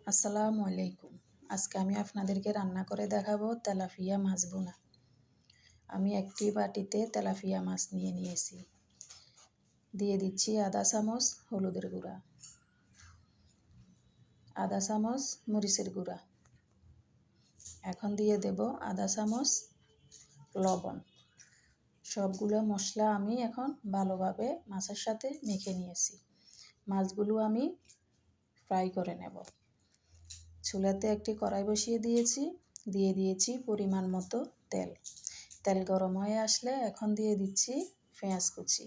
আসসালামু আলাইকুম। আজকে আমি আপনাদেরকে রান্না করে দেখাবো তেলাপিয়া মাছ ভুনা। আমি একটি বাটিতে তেলাপিয়া মাছ নিয়েছি। দিয়ে দিচ্ছি আধা চামচ হলুদের গুঁড়া, আধা চামচ মরিচের গুঁড়া। এখন দিয়ে দেব আধা চামচ লবণ। সবগুলো মশলা আমি এখন ভালোভাবে মাছের সাথে মেখে নিয়েছি। মাছগুলো আমি ফ্রাই করে নেব। চুলাতে একটি কড়াই বসিয়ে দিয়েছি পরিমাণ মতো তেল। তেল গরম হয়ে আসলে এখন দিয়ে দিচ্ছি পেঁয়াজ কুচি।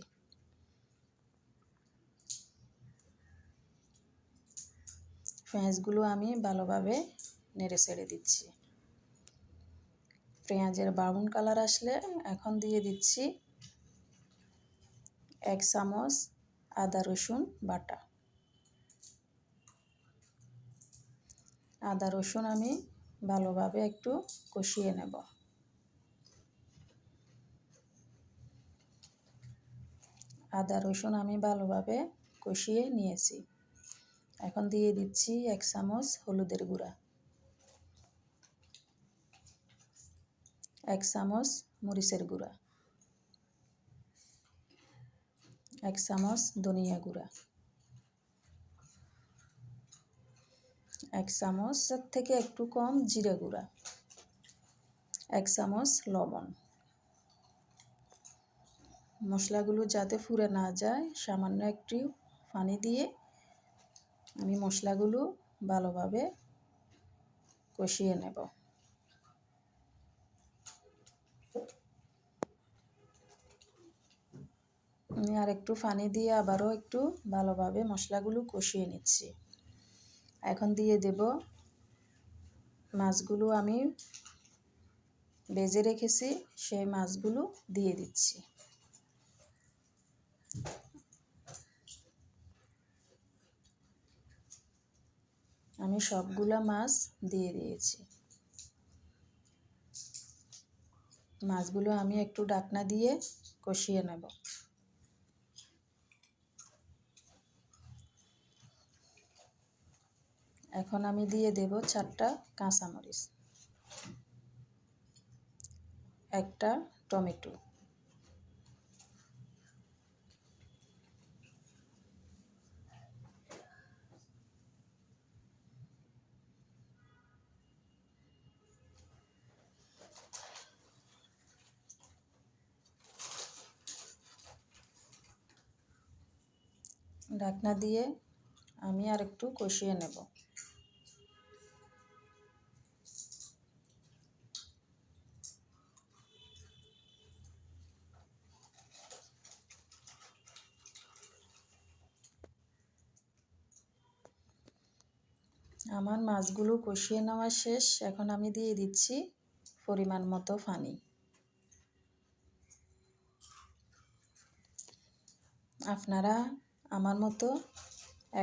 পেঁয়াজগুলো আমি ভালোভাবে নেড়ে ছেড়ে দিচ্ছি। পেঁয়াজের ব্রাউন কালার আসলে এখন দিয়ে দিচ্ছি 1 চামচ আদা রসুন বাটা। আদা রসুন আমি ভালোভাবে একটু কষিয়ে নেব। আদা রসুন আমি ভালোভাবে কষিয়ে নিয়েছি। এখন দিয়ে দিচ্ছি 1 চামচ হলুদের গুঁড়া, 1 চামচ মরিচের গুঁড়া, 1 চামচ ধনিয়া গুঁড়া, 1 চামচের থেকে একটু কম জিরে গুঁড়া, 1 চামচ লবণ। মশলাগুলো যাতে পুড়ে না যায় সামান্য একটু পানি দিয়ে আমি মশলাগুলো ভালোভাবে কষিয়ে নেব। আমি আর একটু পানি দিয়ে আবারও একটু ভালোভাবে মশলাগুলো কষিয়ে নিচ্ছি। এখন দিয়ে দেব মাছগুলো আমি ভেজে রেখেছি, সেই মাছগুলো দিয়ে দিচ্ছি। আমি সবগুলা মাছ দিয়ে দিয়েছি। মাছগুলো আমি একটু ঢাকনা দিয়ে কষিয়ে নেব। এখন আমি দিয়ে দেব 4টা কাঁচামরিচ, 1টা টমেটো, ঢাকনা দিয়ে আমি আর একটু কষিয়ে নেব। আমার মাছগুলো কষিয়ে নেওয়া শেষ। এখন আমি দিয়ে দিচ্ছি পরিমাণ মতো পানি। আপনারা আমার মতো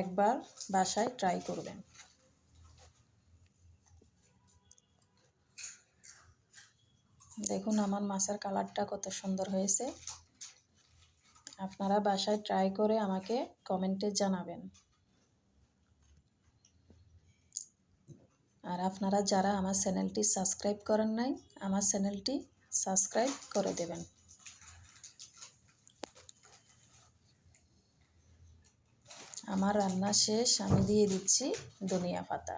একবার বাসায় ট্রাই করবেন। দেখুন আমার মাছের কালারটা কত সুন্দর হয়েছে। আপনারা বাসায় ট্রাই করে আমাকে কমেন্টে জানাবেন। আর আপনারা যারা আমার চ্যানেলটি সাবস্ক্রাইব করেন নাই, আমার চ্যানেলটি সাবস্ক্রাইব করে দেবেন। আমার রান্না শেষ, আমি দিয়ে দিচ্ছি ধনিয়া পাতা।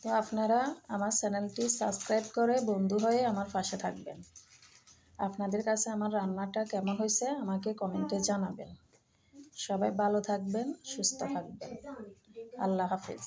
তো আপনারা আমার চ্যানেলটি সাবস্ক্রাইব করে বন্ধু হয়ে আমার পাশে থাকবেন। আপনাদের কাছে আমার রান্নাটা কেমন হয়েছে আমাকে কমেন্টে জানাবেন। সবাই ভালো থাকবেন, সুস্থ থাকবেন। আল্লাহ হাফেজ।